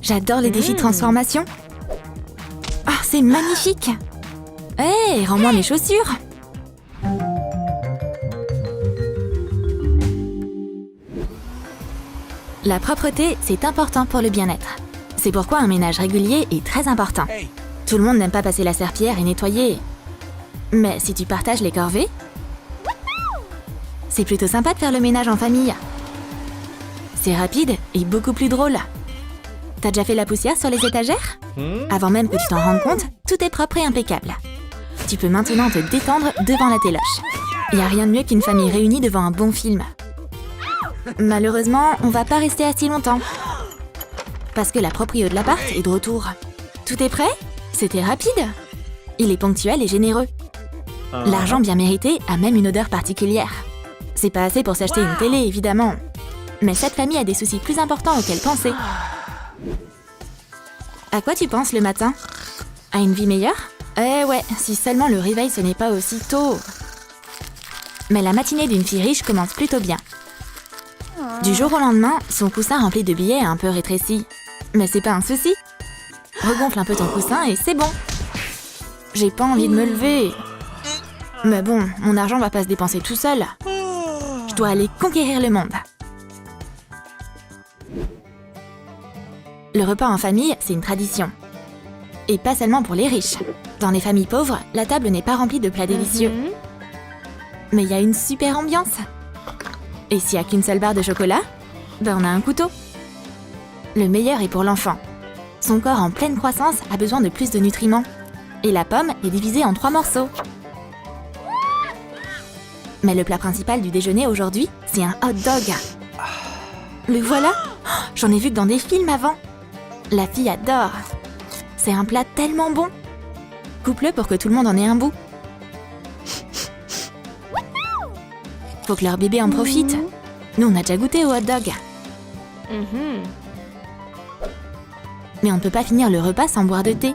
J'adore les défis de transformation. Ah, c'est magnifique. Hé, rends-moi mes chaussures. La propreté, c'est important pour le bien-être. C'est pourquoi un ménage régulier est très important. Tout le monde n'aime pas passer la serpillière et nettoyer. Mais si tu partages les corvées, c'est plutôt sympa de faire le ménage en famille. C'est rapide et beaucoup plus drôle. T'as déjà fait la poussière sur les étagères? Avant même que tu t'en rendes compte, tout est propre et impeccable. Tu peux maintenant te détendre devant la téloche. Y a rien de mieux qu'une famille réunie devant un bon film. Malheureusement, on va pas rester assis longtemps. Parce que la proprio de l'appart est de retour. Tout est prêt? C'était rapide. Il est ponctuel et généreux. L'argent bien mérité a même une odeur particulière. C'est pas assez pour s'acheter une télé, évidemment. Mais cette famille a des soucis plus importants auxquels penser. À quoi tu penses le matin? À une vie meilleure? Eh ouais, si seulement le réveil ce n'est pas aussi tôt. Mais la matinée d'une fille riche commence plutôt bien. Du jour au lendemain, son coussin rempli de billets est un peu rétréci. Mais c'est pas un souci. Regonfle un peu ton coussin et c'est bon. J'ai pas envie de me lever. Mais bon, mon argent va pas se dépenser tout seul. Je dois aller conquérir le monde. Le repas en famille, c'est une tradition. Et pas seulement pour les riches. Dans les familles pauvres, la table n'est pas remplie de plats délicieux. Mais il y a une super ambiance. Et s'il n'y a qu'une seule barre de chocolat, ben on a un couteau. Le meilleur est pour l'enfant. Son corps en pleine croissance a besoin de plus de nutriments. Et la pomme est divisée en 3 morceaux. Mais le plat principal du déjeuner aujourd'hui, c'est un hot dog. Le voilà? J'en ai vu que dans des films avant. La fille adore. C'est un plat tellement bon. Coupe-le pour que tout le monde en ait un bout. Faut que leur bébé en profite. Nous, on a déjà goûté au hot dog. Mais on ne peut pas finir le repas sans boire de thé.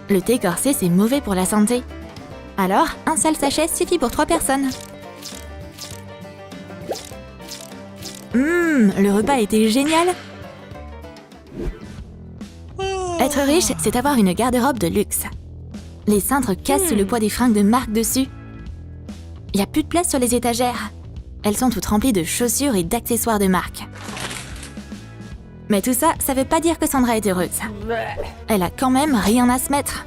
Le thé corsé, c'est mauvais pour la santé. Alors, un seul sachet suffit pour 3 personnes. Le repas était génial. Être riche, c'est avoir une garde-robe de luxe. Les cintres cassent sous le poids des fringues de marque dessus. Il n'y a plus de place sur les étagères. Elles sont toutes remplies de chaussures et d'accessoires de marque. Mais tout ça, ça veut pas dire que Sandra est heureuse. Elle a quand même rien à se mettre.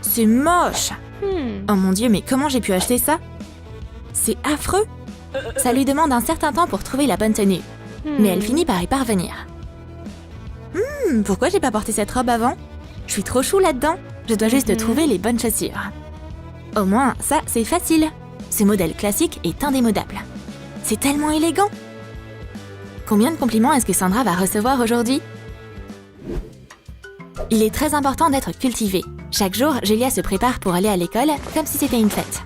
C'est moche. Oh mon Dieu, mais comment j'ai pu acheter ça? C'est affreux. Ça lui demande un certain temps pour trouver la bonne tenue. Mais elle finit par y parvenir. Pourquoi j'ai pas porté cette robe avant? Je suis trop chou là-dedans. Je dois juste trouver les bonnes chaussures. Au moins, ça, c'est facile. Ce modèle classique est indémodable. C'est tellement élégant. Combien de compliments est-ce que Sandra va recevoir aujourd'hui? Il est très important d'être cultivé. Chaque jour, Julia se prépare pour aller à l'école comme si c'était une fête.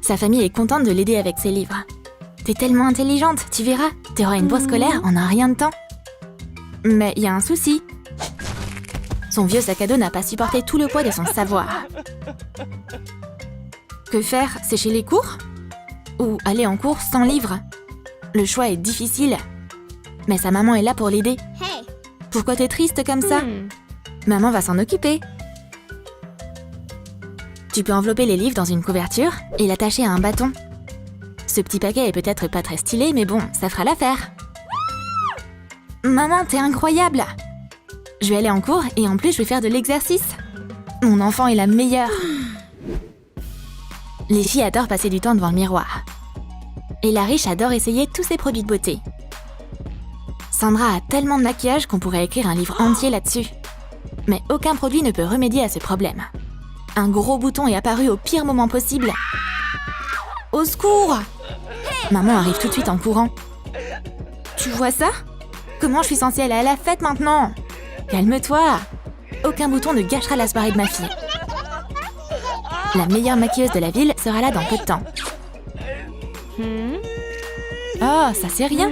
Sa famille est contente de l'aider avec ses livres. T'es tellement intelligente, tu verras. T'auras une bourse scolaire en un rien de temps. Mais il y a un souci. Son vieux sac à dos n'a pas supporté tout le poids de son savoir. Que faire? Sécher les cours? Ou aller en cours sans livre? Le choix est difficile. Mais sa maman est là pour l'aider. Pourquoi t'es triste comme ça? Maman va s'en occuper. Tu peux envelopper les livres dans une couverture et l'attacher à un bâton. Ce petit paquet est peut-être pas très stylé, mais bon, ça fera l'affaire. Maman, t'es incroyable! Je vais aller en cours et en plus je vais faire de l'exercice. Mon enfant est la meilleure. Les filles adorent passer du temps devant le miroir. Et la riche adore essayer tous ses produits de beauté. Sandra a tellement de maquillage qu'on pourrait écrire un livre entier là-dessus. Mais aucun produit ne peut remédier à ce problème. Un gros bouton est apparu au pire moment possible. Au secours! Maman arrive tout de suite en courant. Tu vois ça? Comment je suis censée aller à la fête maintenant? Calme-toi! Aucun bouton ne gâchera la soirée de ma fille. La meilleure maquilleuse de la ville sera là dans peu de temps. Oh, ça c'est rien.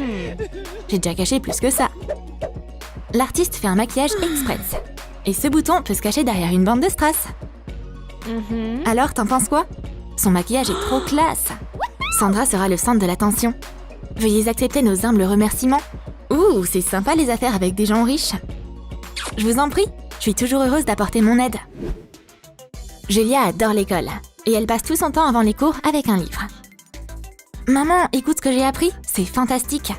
J'ai déjà caché plus que ça. L'artiste fait un maquillage express. Et ce bouton peut se cacher derrière une bande de strass. Alors, t'en penses quoi? Son maquillage est trop classe. Sandra sera le centre de l'attention. Veuillez accepter nos humbles remerciements. Ouh, c'est sympa les affaires avec des gens riches. Je vous en prie, je suis toujours heureuse d'apporter mon aide. Julia adore l'école et elle passe tout son temps avant les cours avec un livre. Maman, écoute ce que j'ai appris, c'est fantastique.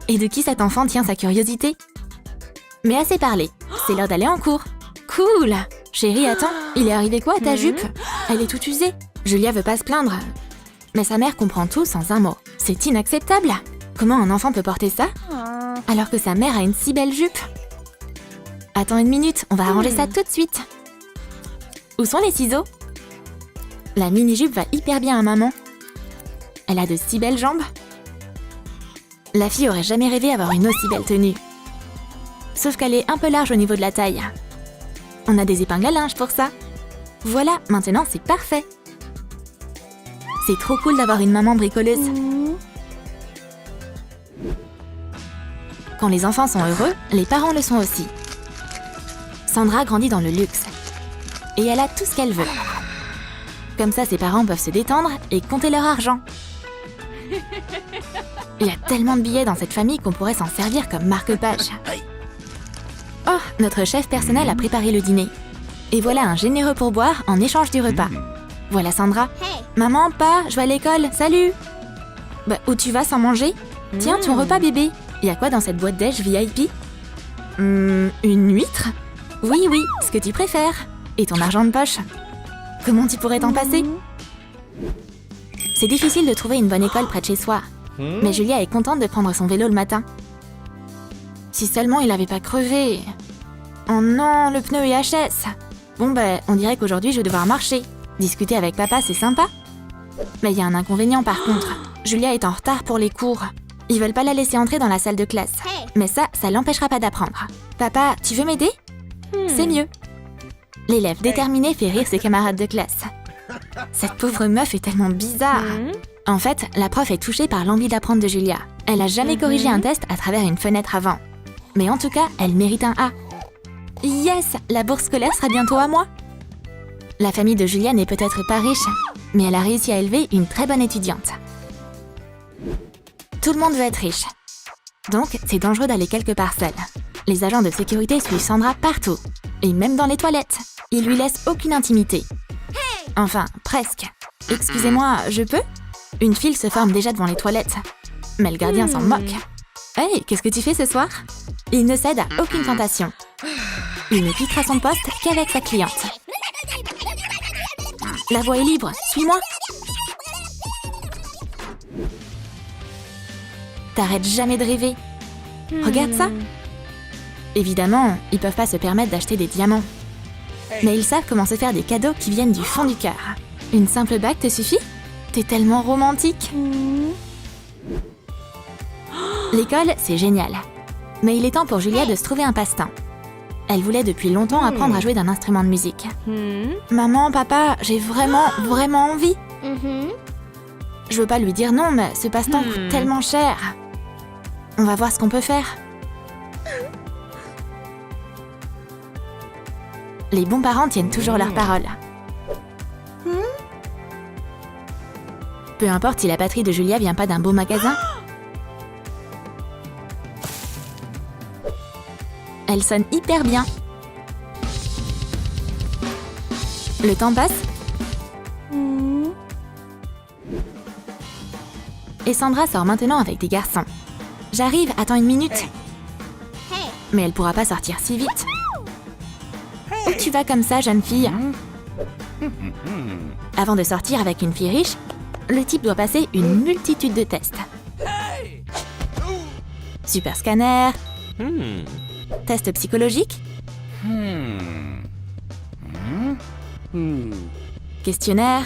Et de qui cet enfant tient sa curiosité? Mais assez parlé, c'est l'heure d'aller en cours. Cool! Chérie, attends, il est arrivé quoi à ta jupe? Elle est toute usée. Julia veut pas se plaindre. Mais sa mère comprend tout sans un mot. C'est inacceptable! Comment un enfant peut porter ça? Alors que sa mère a une si belle jupe? Attends une minute, on va arranger ça tout de suite. Où sont les ciseaux? La mini-jupe va hyper bien à maman. Elle a de si belles jambes. La fille aurait jamais rêvé avoir une aussi belle tenue. Sauf qu'elle est un peu large au niveau de la taille. On a des épingles à linge pour ça. Voilà, maintenant c'est parfait. C'est trop cool d'avoir une maman bricoleuse. Quand les enfants sont heureux, les parents le sont aussi. Sandra grandit dans le luxe. Et elle a tout ce qu'elle veut. Comme ça, ses parents peuvent se détendre et compter leur argent. Il y a tellement de billets dans cette famille qu'on pourrait s'en servir comme marque-page. Oh, notre chef personnel a préparé le dîner. Et voilà un généreux pourboire en échange du repas. Voilà Sandra. Maman, pas, je vais à l'école, salut. Bah, où tu vas sans manger? Tiens, ton repas bébé. Y a quoi dans cette boîte déj VIP? Une huître? Oui, ce que tu préfères. Et ton argent de poche? Comment tu pourrais t'en passer? C'est difficile de trouver une bonne école près de chez soi. Mais Julia est contente de prendre son vélo le matin. Si seulement il avait pas crevé. Oh non, le pneu est HS. Bon on dirait qu'aujourd'hui je vais devoir marcher. Discuter avec papa, c'est sympa. Mais il y a un inconvénient par contre. Julia est en retard pour les cours. Ils veulent pas la laisser entrer dans la salle de classe. Mais ça l'empêchera pas d'apprendre. Papa, tu veux m'aider? C'est mieux. L'élève déterminé fait rire ses camarades de classe. Cette pauvre meuf est tellement bizarre. En fait, la prof est touchée par l'envie d'apprendre de Julia. Elle a jamais corrigé un test à travers une fenêtre avant. Mais en tout cas, elle mérite un A. Yes, la bourse scolaire sera bientôt à moi. La famille de Julia n'est peut-être pas riche, mais elle a réussi à élever une très bonne étudiante. Tout le monde veut être riche. Donc, c'est dangereux d'aller quelque part seul. Les agents de sécurité suivent Sandra partout, et même dans les toilettes. Ils lui laissent aucune intimité. Enfin, presque. Excusez-moi, je peux? Une file se forme déjà devant les toilettes. Mais le gardien s'en moque. Hey, qu'est-ce que tu fais ce soir? Il ne cède à aucune tentation. Il ne quittera son poste qu'avec sa cliente. La voie est libre, suis-moi. T'arrêtes jamais de rêver. Regarde ça. Évidemment, ils peuvent pas se permettre d'acheter des diamants. Mais ils savent comment se faire des cadeaux qui viennent du fond du cœur. Une simple bague te suffit? T'es tellement romantique. L'école, c'est génial. Mais il est temps pour Julia de se trouver un passe-temps. Elle voulait depuis longtemps apprendre à jouer d'un instrument de musique. Maman, papa, j'ai vraiment envie. Je veux pas lui dire non, mais ce passe-temps coûte tellement cher. On va voir ce qu'on peut faire. Les bons parents tiennent toujours leur parole. Peu importe si la batterie de Julia vient pas d'un beau magasin. Elle sonne hyper bien. Le temps passe. Et Sandra sort maintenant avec des garçons. J'arrive, attends une minute. Mais elle pourra pas sortir si vite. Où tu vas comme ça, jeune fille? Avant de sortir avec une fille riche, le type doit passer une multitude de tests. Super scanner. Test psychologique. Questionnaire.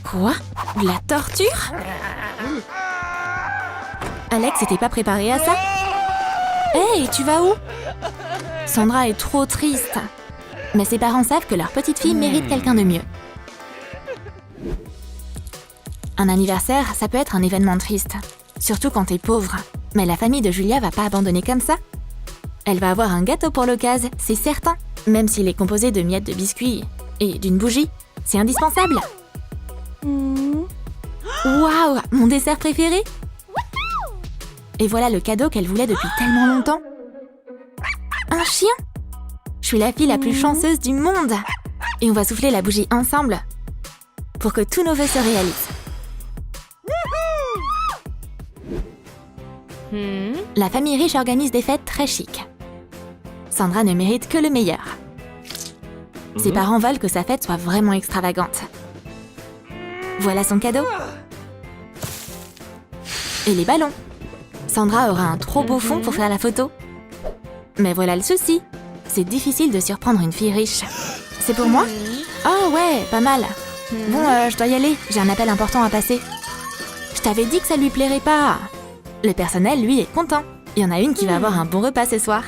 Quoi? De la torture? Alex n'était pas préparé à ça? Hey, tu vas où? Sandra est trop triste. Mais ses parents savent que leur petite fille mérite quelqu'un de mieux. Un anniversaire, ça peut être un événement triste. Surtout quand t'es pauvre. Mais la famille de Julia va pas abandonner comme ça. Elle va avoir un gâteau pour l'occasion, c'est certain. Même s'il est composé de miettes de biscuits et d'une bougie. C'est indispensable. Waouh, mon dessert préféré! Et voilà le cadeau qu'elle voulait depuis tellement longtemps. Un chien! Je suis la fille la plus chanceuse du monde! Et on va souffler la bougie ensemble pour que tous nos vœux se réalisent. La famille riche organise des fêtes très chic. Sandra ne mérite que le meilleur. Ses parents veulent que sa fête soit vraiment extravagante. Voilà son cadeau. Et les ballons. Sandra aura un trop beau fond pour faire la photo. Mais voilà le souci. C'est difficile de surprendre une fille riche. C'est pour moi? Oh ouais, pas mal. Bon, je dois y aller. J'ai un appel important à passer. Je t'avais dit que ça lui plairait pas. Le personnel, lui, est content. Il y en a une qui va avoir un bon repas ce soir.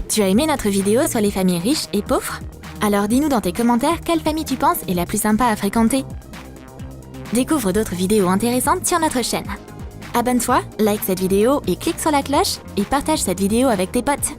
Tu as aimé notre vidéo sur les familles riches et pauvres? Alors dis-nous dans tes commentaires quelle famille tu penses est la plus sympa à fréquenter. Découvre d'autres vidéos intéressantes sur notre chaîne. Abonne-toi, like cette vidéo et clique sur la cloche et partage cette vidéo avec tes potes.